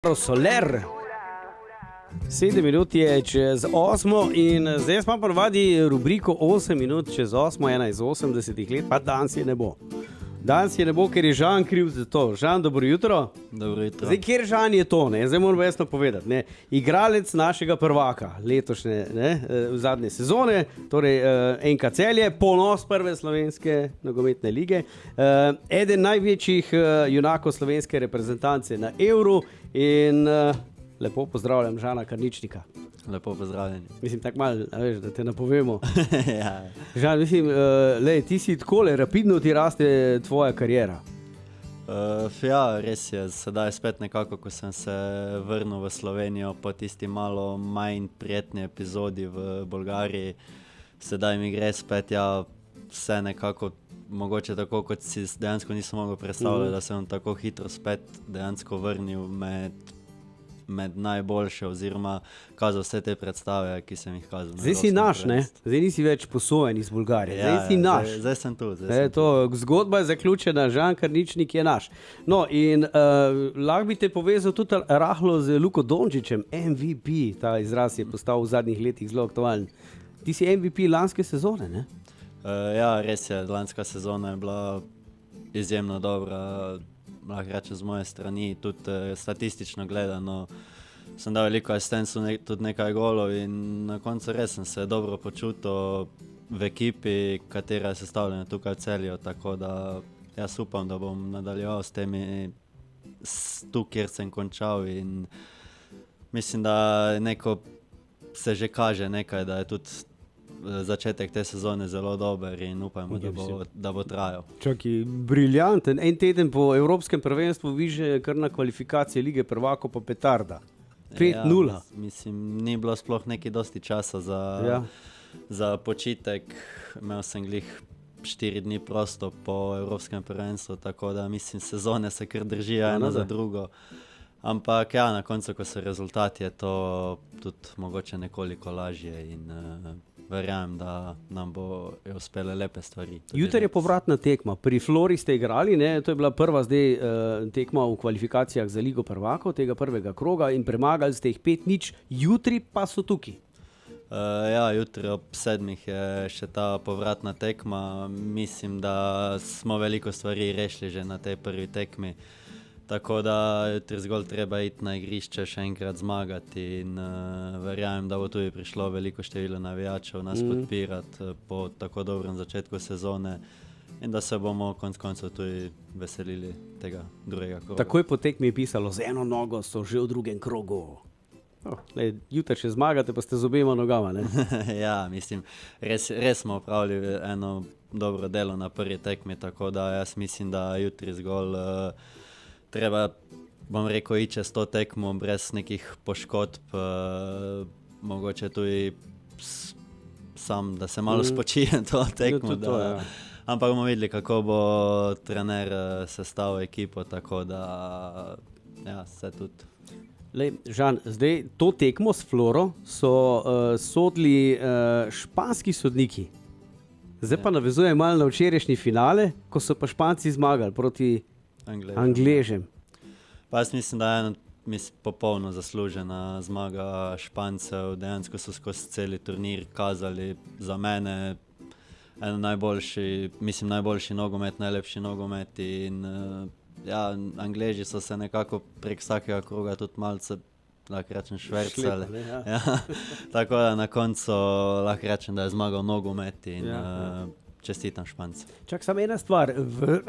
Soler. 7 minut je čez 8 in zdaj smo ponavadi rubriko 8 minut čez 8, ena iz 80 let, pa danes je ne bo. Danes je ne bo, ker je Žan kriv za to. Žan, dobro jutro. Dobro jutro. Zdaj, kjer Žan je to, ne? Zdaj moramo jasno povedati. Ne? Igralec našega prvaka, letošnje, v zadnje sezone, torej NK Celje, ponos prve slovenske nogometne lige, eden največjih junakov slovenske reprezentance na Euru in lepo pozdravljam Žana Karničnika. Lepo pozdravljeni. Mislim, tako malo, veš, da te napovemo. Ja. Žan, mislim, ti si takole, rapidno ti raste tvoja kariera. Ja, res je. Sedaj spet nekako, ko sem se vrnil v Slovenijo po tisti malo manj prijetni epizodi v Bolgariji, sedaj mi gre spet, ja, vse nekako mogoče tako, kot si dejansko nisem mogel predstavljati, da sem tako hitro spet dejansko vrnil med najboljše oziroma kazal vse te predstave, ki sem jih kazal. Zdaj si naš, ne? Zdaj nisi več posojen iz Bolgarije. Zdaj si naš. Zdaj sem tu. Zgodba je zaključena, Žan Karničnik je naš. No in lahko bi te povezal tudi rahlo z Luko Dončićem, MVP, ta izraz je postal v zadnjih letih zelo aktualen. Ti si MVP lanske sezone, ne? Ja, res je, lanska sezona je bila izjemno dobra, lahko rečem z moje strani, tudi statistično gledano. Sem dal veliko asistencov, tudi nekaj golov in na koncu res sem se dobro počutil v ekipi, katera je sestavljena tukaj v Celju, tako da jaz upam, da bom nadaljeval s temi tu, kjer sem končal in mislim, da neko se že kaže nekaj, da je tudi začetek te sezone zelo dober in upajmo, da bo trajal. Čakaj, briljanten. En teden po Evropskem prvenstvu viže kar na kvalifikacije Lige prvakov pa petarda. 5-0. Ja, mislim, ni bilo sploh neki dosti časa za počitek. Imel sem glih 4 dni prosto po Evropskem prvenstvu, tako da mislim, sezone se kar držijo ena za drugo. Ampak ja, na koncu, ko so rezultati, je to tudi mogoče nekoliko lažje in verjamem, da nam bo uspele lepe stvari. Jutri je povratna tekma. Pri Flori ste igrali, ne? To je bila prva zdaj tekma v kvalifikacijah za Ligo prvakov, tega prvega kroga in premagali ste jih 5-0. Jutri pa so tukaj. Ja, jutri ob 7 je še ta povratna tekma. Mislim, da smo veliko stvari rešili že na tej prvi tekmi. Tako da jutri zgolj treba iti na igrišče, še enkrat zmagati in verjamem, da bo tudi prišlo veliko število navijačev nas podpirati po tako dobrem začetku sezone in da se bomo konec koncev tudi veselili tega drugega kroga. Takoj po tekmi je pisalo, z eno nogo so že v drugem krogu. Jutri še zmagate, pa ste z obema nogama, ne? Ja, mislim, res smo opravili eno dobro delo na prvi tekmi, tako da jaz mislim, da jutri zgolj treba, bom rekel, ići čez to tekmo brez nekih poškodb, mogoče tudi sam, da se malo spočijem to tekmo. Ja. Ampak bomo videli, kako bo trener sestavil ekipo, tako da ja, se tudi. Žan, zdaj to tekmo s Floro so sodili španski sodniki. Zdaj pa navezujem malo na včerajšnji finale, ko so pa Španci zmagali proti Angležem. Pa jaz mislim, da je popolno zaslužena zmaga Špancev. Dejansko so skozi celi turnir kazali za mene najboljši nogomet, najlepši nogomet in ja, Angleži so se nekako prek vsakega kroga tudi malce, lahko rečem, švercali. Ja. Tako da na koncu lahko rečem, da je zmagal nogomet in čestitam Špancem. Čak, samo ena stvar,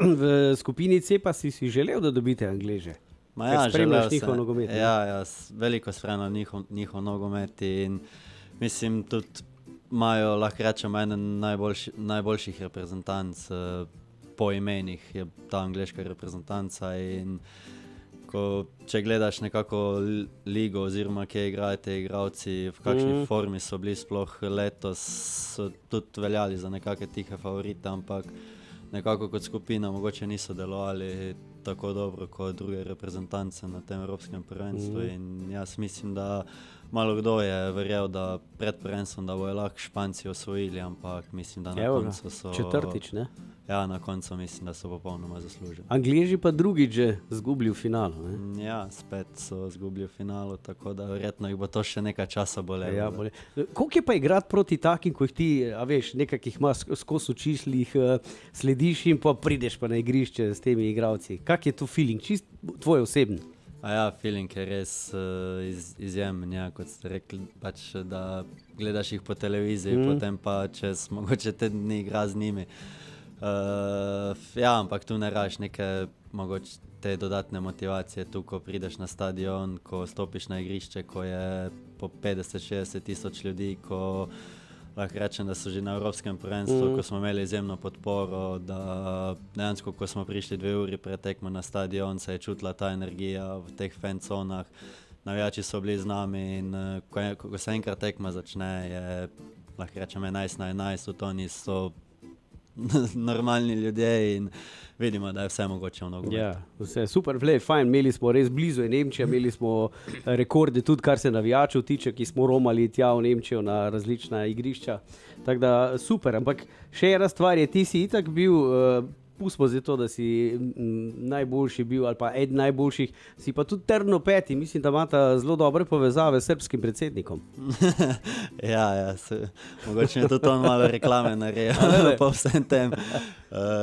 v skupini C pa si želel, da dobite Angleže? Ja, spremljaš njihov nogomet? Ja, veliko spremljam njihov nogomet in mislim, tudi imajo, lahko rečem, eden najboljših reprezentanc po imenih je ta angleška reprezentanca in če gledaš nekako ligo oziroma kje igrajo te igralci, v kakšni formi so bili sploh letos, so tudi veljali za nekakve tihe favorite, ampak nekako kot skupina mogoče niso delovali tako dobro kot druge reprezentance na tem evropskem prvenstvu in jaz mislim, da malo kdo je verjel, da pred prvenstvom, da bojo lahko Španci osvojili, ampak mislim, da na Evo ga, koncu so... četrtič, ne? Ja, na koncu mislim, da so popolnoma zaslužili. Angleži pa drugič že zgubili v finalu, ne? Ja, spet so zgubili v finalu, tako da verjetno jih bo to še nekaj časa bolelo. Ja, bolje. Koliko je pa igrati proti takim, ko jih ti, a veš, nekakih ima skozi očislih, slediš in pa prideš pa na igrišče s temi igralci. Kak je to feeling, čist tvoj osebni? A ja, feeling je res izjemen, ja, kot ste rekli, pač, da gledaš jih po televiziji, potem pa čez mogoče te dni igra z njimi. Ja, ampak tu ne raš neke mogoče te dodatne motivacije, tu ko prideš na stadion, ko stopiš na igrišče, ko je po 50-60 tisoč ljudi, ko lahko rečem, da so že na Evropskem prvenstvu, ko smo imeli izjemno podporo, da dejansko, ko smo prišli 2 uri pred tekmo na stadion, se je čutila ta energija v teh fan conah, navijači so bili z nami in ko se enkrat tekma začne, je lahko rečem 11-11, v to niso normalni ljudje in vidimo, da je vse mogoče v nogometu. Ja, vse super, fajn, imeli smo res blizu Nemčije, imeli smo rekorde tudi, kar se navijačev tiče, ki smo romali tja v Nemčijo na različna igrišča. Tako da super, ampak še ena stvar je, ti si itak bil, pustimo zdaj to, da si najboljši bil ali pa eden najboljših, si pa tudi trdno peti, mislim, da imata zelo dobre povezave s srbskim predsednikom. Ja, mogoče mi je tudi on malo reklame naredil po vsem tem,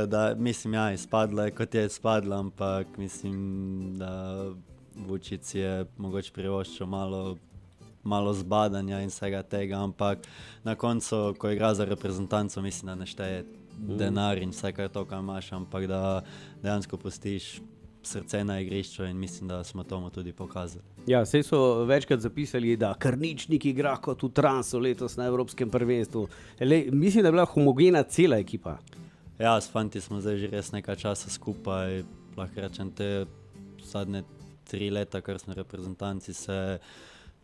da mislim, ja, izpadlo je, kot je izpadlo, ampak mislim, da Vučić je mogoče privoščil malo zbadanja in vsega tega, ampak na koncu, ko igra za reprezentanco, mislim, da ne šteje denar in vse, kar to, kar imaš, ampak da dejansko pustiš srce na igrišču in mislim, da smo tomu tudi pokazali. Ja, saj so večkrat zapisali, da Krničnik igra kot v transu letos na Evropskem prvenstvu. Mislim, da je bila homogena cela ekipa. Ja, s fanti smo zdaj že res nekaj časa skupaj, lahko rečem te zadnje 3 leta, kar smo reprezentanci, se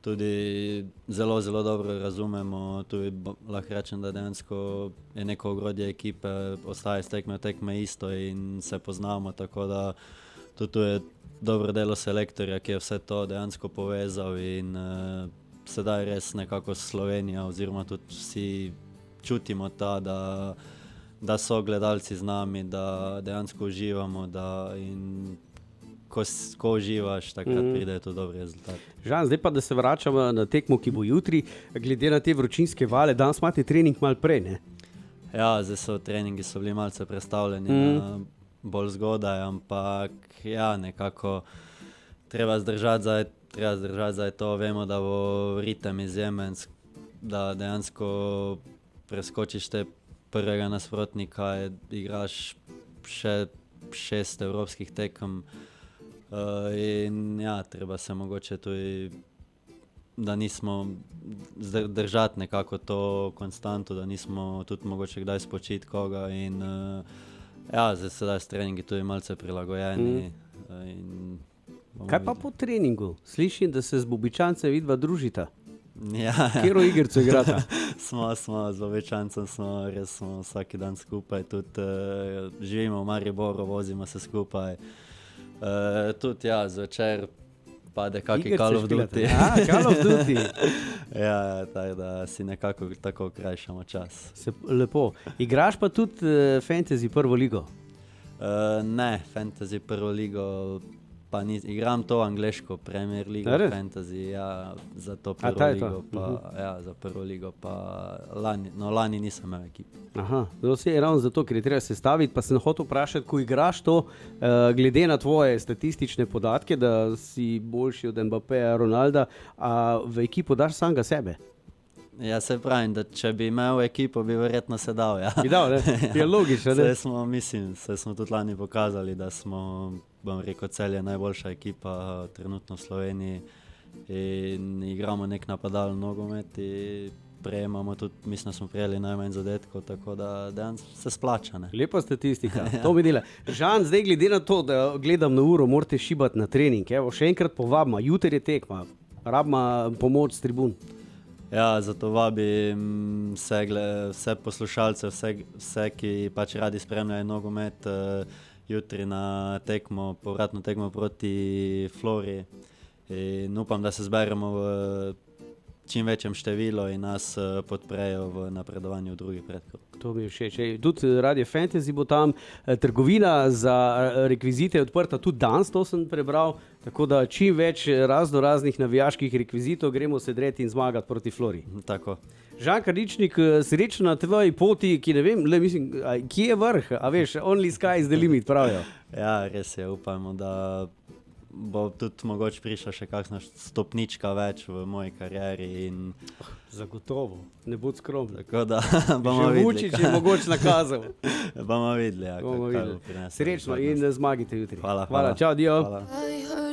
tudi zelo, zelo dobro razumemo. Tudi lahko rečem, da dejansko je neko ogrodje ekipe, ostaje s tekme v tekme isto in se poznamo, tako da tudi tu je dobro delo selektorja, ki je vse to dejansko povezal in sedaj res nekako Slovenija oziroma tudi vsi čutimo ta, da so gledalci z nami, da dejansko uživamo in ko uživaš, takrat pride to dober rezultat. Žan, zdaj pa, da se vračamo na tekmo, ki bo jutri, glede na te vročinske vale, danes imate trening malo prej, ne? Ja, zdaj treningi so bili malce prestavljeni na bolj zgodaj, ampak ja, nekako treba zdržati zdaj to, vemo, da bo ritem izjemen, da dejansko preskočiš te prvega nasprotnika, igraš še 6 evropskih tekem, in ja, treba se mogoče tudi, da nismo držati nekako to konstanto, da nismo tudi mogoče kdaj spočiti koga in ja, sedaj s treningi tudi malce prilagojeni. Kaj pa po treningu? Slišim, da se z Bobičancem vidva družita. Ja. Kjero igrico igrata? Smo z Bobičancem, smo vsak dan skupaj, tudi živimo v Mariboru, vozimo se skupaj. Tudi ja, zvečer pade kakšen Call of Duty. Call of Duty. Ja, tako da si nekako tako krajšamo čas. Lepo. Igraš pa tudi fantasy prvo ligo? Ne, fantasy prvo ligo pa igram to angleško Premier ligo, fantasy, ja, za to prvo ligo pa, ja, za prvo ligo pa lani nisem imel ekipe. Aha, vse je ravno zato, ker je treba sestaviti, pa sem hotel vprašati, ko igraš to, glede na tvoje statistične podatke, da si boljši od Mbappeja, Ronalda, a v ekipo daš samega sebe? Ja, se pravim, da če bi imel ekipo, bi verjetno se dal, ja. Bi dal, ne? Je logično, ne? Saj smo tudi lani pokazali, da smo, bom rekel, Celje najboljša ekipa trenutno v Sloveniji in igramo nek napadalen nogomet in prejemamo tudi, mislim, da smo prijeli najmanj zadetkov, tako da dejansko se splača, ne. Lepa statistika, to mi dela. Žan, zdaj glede na to, da gledam na uro, morate šibati na trening, evo, še enkrat povabima, jutri je tekma, rabima pomoč s tribun. Ja, zato vabim vse poslušalce, vse, ki pač radi spremljajo nogomet, jutri na tekmo, povratno tekmo proti Floriji. In upam, da se zberemo v čim večjem številu in nas podprejo v napredovanju v drugi predkrog. To mi je všeč. Tudi Radio Fantasy bo tam, trgovina za rekvizite je odprta tudi danes, to sem prebral, tako da čim več raznih navijaških rekvizitov gremo se dreti in zmagati proti Flori. Tako. Žan Karičnik, srečno na tvoji poti, ki ne vem, mislim, kje je vrh, a veš, only sky is the limit, pravijo. Ja, res je, upajmo, da bo tudi mogoče prišla še kakšna stopnička več v moji karieri. Zagotovo, ne bodi skromen. Tako da bomo videli. Vučić je mogoče nakazal. Bomo videli, ja, kaj bo prinesel. Srečno in zmagite jutri. Hvala. Čau, dio. Hvala.